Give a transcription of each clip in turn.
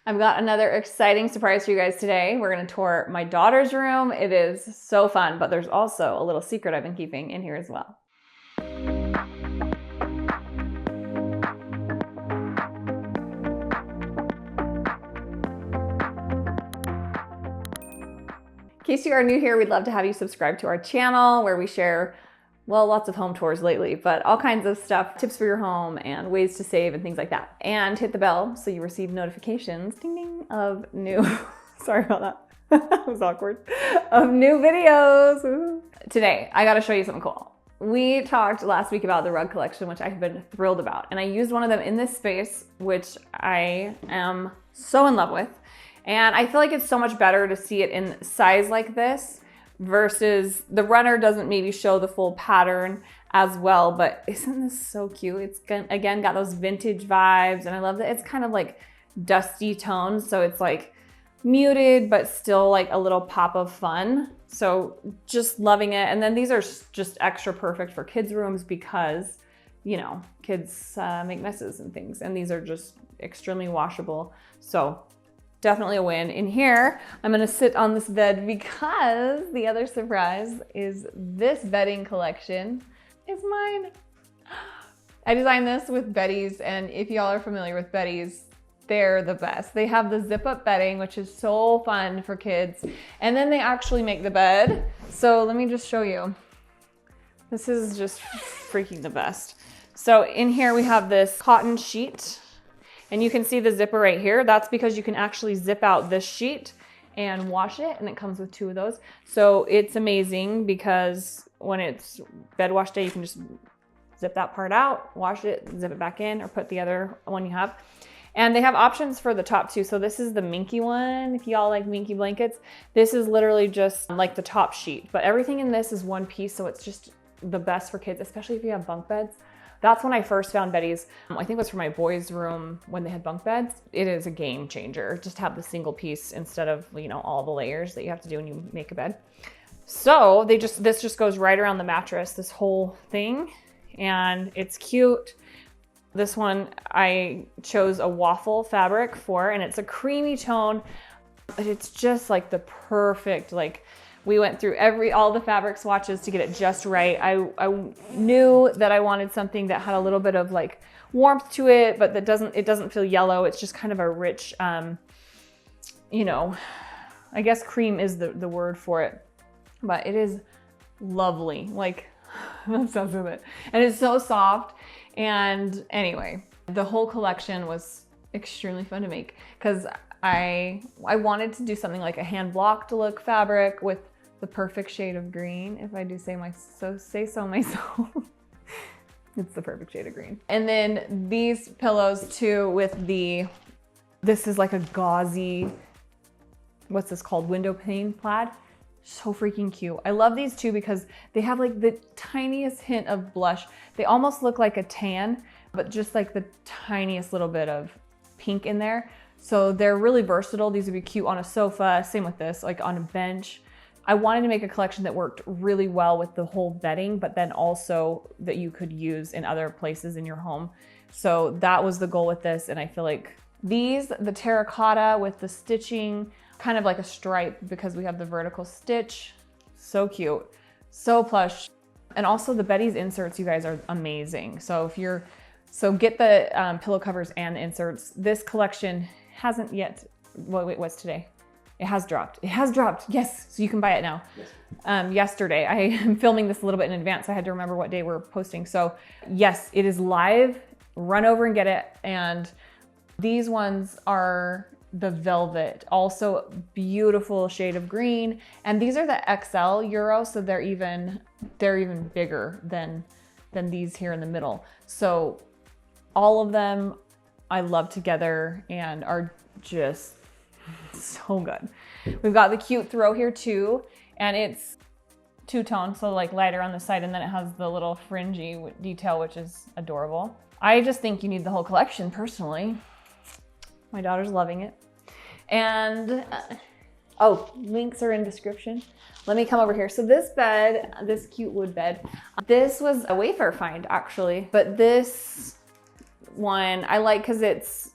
I've got another exciting surprise for you guys today. We're gonna tour my daughter's room. It is so fun, but there's also a little secret I've been keeping in here as well. In case you are new here, we'd love to have you subscribe to our channel where we share, well, lots of home tours lately, but all kinds of stuff, tips for your home and ways to save and things like that. And hit the bell so you receive notifications, ding ding, of new, sorry about that, that was awkward, of new videos. Ooh. Today, I gotta show you something cool. We talked last week about the rug collection, which I've been thrilled about. And I used one of them in this space, which I am so in love with. And I feel like it's so much better to see it in size like this versus the runner doesn't maybe show the full pattern as well, but isn't this so cute? It's again got those vintage vibes, and I love that it's kind of like dusty tones, so it's like muted but still like a little pop of fun. So just loving it. And then these are just extra perfect for kids' rooms because, you know, kids make messes and things, and these are just extremely washable. So definitely a win. In here, I'm gonna sit on this bed because the other surprise is this bedding collection is mine. I designed this with Beddy's, and if y'all are familiar with Beddy's, they're the best. They have the zip up bedding, which is so fun for kids. And then they actually make the bed. So let me just show you. This is just freaking the best. So in here we have this cotton sheet. And you can see the zipper right here. That's because you can actually zip out this sheet and wash it, and it comes with 2 of those. So it's amazing because when it's bed wash day, you can just zip that part out, wash it, zip it back in, or put the other one you have. And they have options for the top too. So this is the minky one. If y'all like minky blankets, this is literally just like the top sheet, but everything in this is one piece. So it's just the best for kids, especially if you have bunk beds. That's when I first found Beddy's. I think it was for my boys' room when they had bunk beds. It is a game changer. Just have the single piece instead of, you know, all the layers that you have to do when you make a bed. So this just goes right around the mattress, this whole thing, and it's cute. This one I chose a waffle fabric for, and it's a creamy tone, but it's just like the perfect, like, we went through all the fabric swatches to get it just right. I knew that I wanted something that had a little bit of like warmth to it, but that it doesn't feel yellow. It's just kind of a rich, you know, I guess cream is the word for it, but it is lovely. Like, I'm obsessed with it. And it's so soft. And anyway, the whole collection was extremely fun to make because I wanted to do something like a hand blocked look fabric with the perfect shade of green, if I do say so myself. It's the perfect shade of green. And then these pillows too with this is like a gauzy, what's this called? Window pane plaid. So freaking cute. I love these too because they have like the tiniest hint of blush. They almost look like a tan, but just like the tiniest little bit of pink in there. So they're really versatile. These would be cute on a sofa. Same with this, like on a bench. I wanted to make a collection that worked really well with the whole bedding, but then also that you could use in other places in your home. So that was the goal with this. And I feel like the terracotta with the stitching, kind of like a stripe because we have the vertical stitch. So cute, so plush. And also the Beddy's inserts, you guys, are amazing. So get the pillow covers and inserts. This collection hasn't yet, wait, what's today? It has dropped. It has dropped, yes. So you can buy it now. Yes. Yesterday, I am filming this a little bit in advance. So I had to remember what day we're posting. So yes, it is live. Run over and get it. And these ones are the velvet, also beautiful shade of green. And these are the XL Euro, so they're even bigger than these here in the middle. So all of them I love together and are just so good. We've got the cute throw here too, and it's two-tone, so like lighter on the side, and then it has the little fringy detail, which is adorable. I just think you need the whole collection personally. My daughter's loving it. And oh, links are in description. Let me come over here. So this bed, this cute wood bed, this was a Wayfair find actually, but this one I like because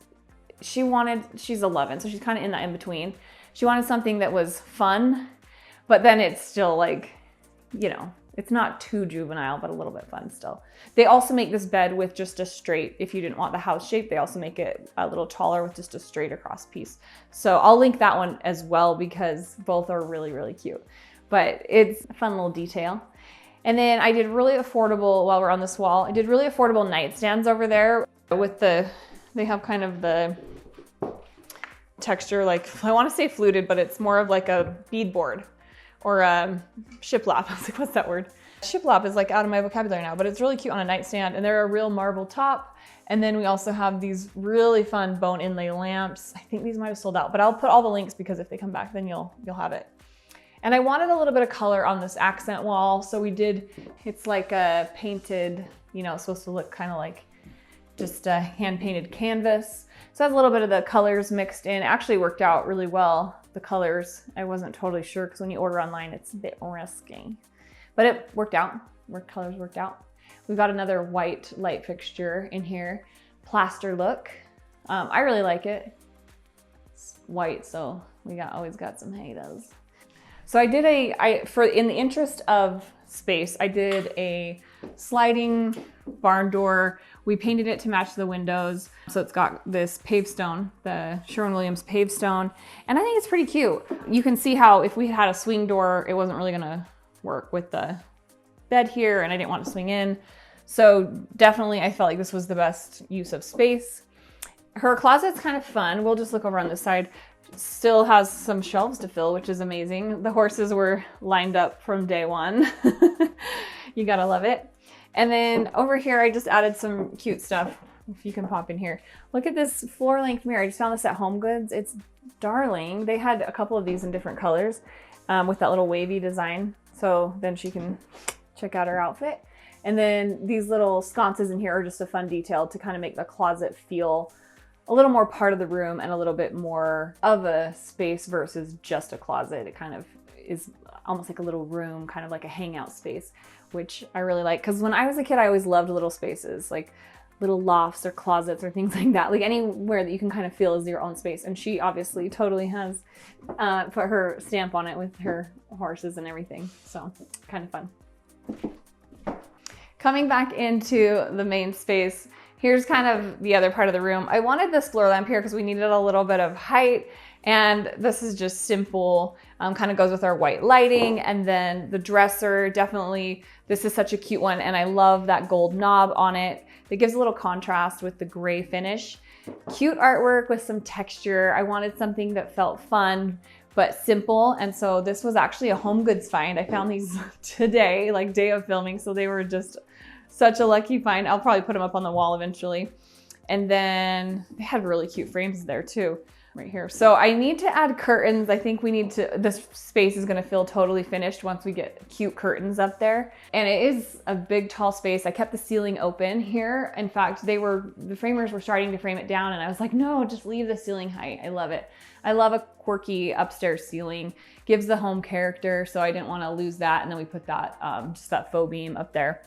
she's 11, so she's kind of in that in between. She wanted something that was fun, but then it's still like, you know, it's not too juvenile, but a little bit fun still. They also make this bed with just a straight, if you didn't want the house shape, they also make it a little taller with just a straight across piece. So I'll link that one as well because both are really, really cute. But it's a fun little detail. And then I did really affordable, while we're on this wall, I did really affordable nightstands over there with they have kind of the texture, like, I want to say fluted, but it's more of like a beadboard or a shiplap. I was like, what's that word? Shiplap is like out of my vocabulary now, but it's really cute on a nightstand, and they're a real marble top. And then we also have these really fun bone inlay lamps. I think these might have sold out, but I'll put all the links because if they come back, then you'll have it. And I wanted a little bit of color on this accent wall. So we did, it's like a painted, you know, it's supposed to look kind of like just a hand painted canvas. So it has a little bit of the colors mixed in. It actually worked out really well. The colors, I wasn't totally sure because when you order online, it's a bit risky, but it worked out. Colors worked out. We've got another white light fixture in here, plaster look. I really like it. It's white, so we always got some haters. So I did in the interest of space, I did a sliding barn door. We painted it to match the windows. So it's got this paved stone, the Sherwin-Williams paved stone. And I think it's pretty cute. You can see how if we had a swing door, it wasn't really gonna work with the bed here, and I didn't want to swing in. So definitely I felt like this was the best use of space. Her closet's kind of fun. We'll just look over on this side. Still has some shelves to fill, which is amazing. The horses were lined up from day one. You gotta love it. And then over here, I just added some cute stuff. If you can pop in here. Look at this floor length mirror. I just found this at HomeGoods. It's darling. They had a couple of these in different colors with that little wavy design. So then she can check out her outfit. And then these little sconces in here are just a fun detail to kind of make the closet feel a little more part of the room and a little bit more of a space versus just a closet. It kind of is almost like a little room, kind of like a hangout space, which I really like. Because when I was a kid, I always loved little spaces, like little lofts or closets or things like that, like anywhere that you can kind of feel is your own space. And she obviously totally has put her stamp on it with her horses and everything. So kind of fun. Coming back into the main space, here's kind of the other part of the room. I wanted this floor lamp here because we needed a little bit of height, and this is just simple, kind of goes with our white lighting. And then the dresser, definitely, this is such a cute one, and I love that gold knob on it. It gives a little contrast with the gray finish. Cute artwork with some texture. I wanted something that felt fun, but simple. And so this was actually a HomeGoods find. I found these today, like day of filming, so they were just such a lucky find. I'll probably put them up on the wall eventually. And then they had really cute frames there too, right here. So I need to add curtains. I think we need to, this space is gonna feel totally finished once we get cute curtains up there. And it is a big, tall space. I kept the ceiling open here. In fact, the framers were starting to frame it down, and I was like, no, just leave the ceiling height. I love it. I love a quirky upstairs ceiling. Gives the home character, so I didn't wanna lose that. And then we put that, just that faux beam up there.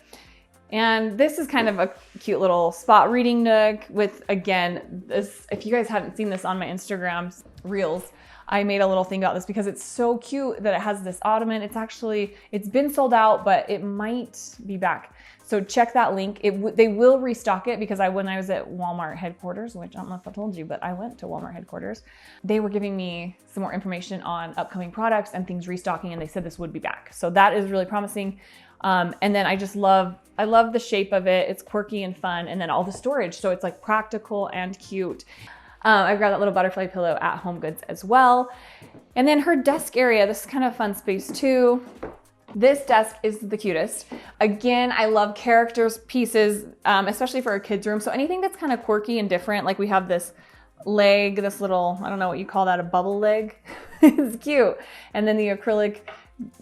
And this is kind of a cute little spot reading nook with, again, this, if you guys hadn't seen this on my Instagram reels, I made a little thing about this because it's so cute that it has this ottoman. It's been sold out, but it might be back. So check that link. They will restock it because when I was at Walmart headquarters, which I don't know if I told you, but I went to Walmart headquarters, they were giving me some more information on upcoming products and things restocking, and they said this would be back. So that is really promising. And then I love the shape of it. It's quirky and fun. And then all the storage. So it's like practical and cute. I've got that little butterfly pillow at HomeGoods as well. And then her desk area, this is kind of fun space too. This desk is the cutest. Again, I love characters pieces, especially for a kid's room. So anything that's kind of quirky and different, like we have this leg, this little, I don't know what you call that, a bubble leg. It's cute. And then the acrylic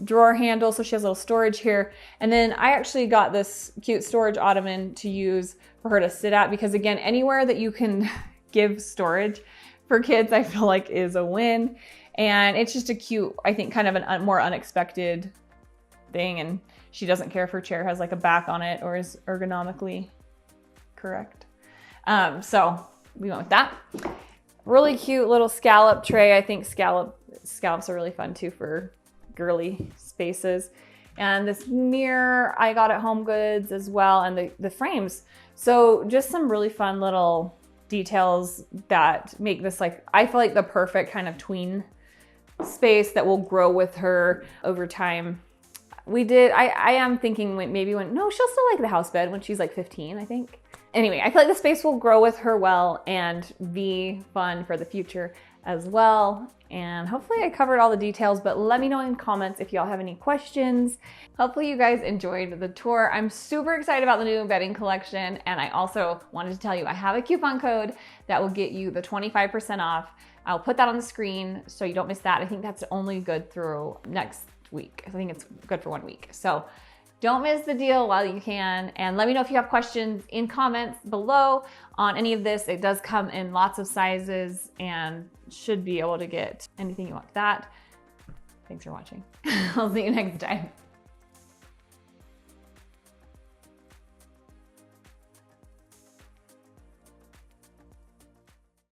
drawer handle, so she has a little storage here. And then I actually got this cute storage ottoman to use for her to sit at, because again, anywhere that you can give storage for kids, I feel like is a win. And it's just a cute, I think, kind of a more unexpected thing. And she doesn't care if her chair has like a back on it or is ergonomically correct. So we went with that. Really cute little scallop tray. I think scallops are really fun too for girly spaces. And this mirror I got at HomeGoods as well, and the frames. So just some really fun little details that make this, like, I feel like the perfect kind of tween space that will grow with her over time. I am thinking no, she'll still like the house bed when she's like 15, I think. Anyway, I feel like the space will grow with her well and be fun for the future as well. And hopefully I covered all the details, but let me know in comments if y'all have any questions. Hopefully you guys enjoyed the tour. I'm super excited about the new bedding collection. And I also wanted to tell you, I have a coupon code that will get you the 25% off. I'll put that on the screen so you don't miss that. I think that's only good through next week. I think it's good for 1 week. So don't miss the deal while you can. And let me know if you have questions in comments below on any of this. It does come in lots of sizes and should be able to get anything you want with that. Thanks for watching. I'll see you next time.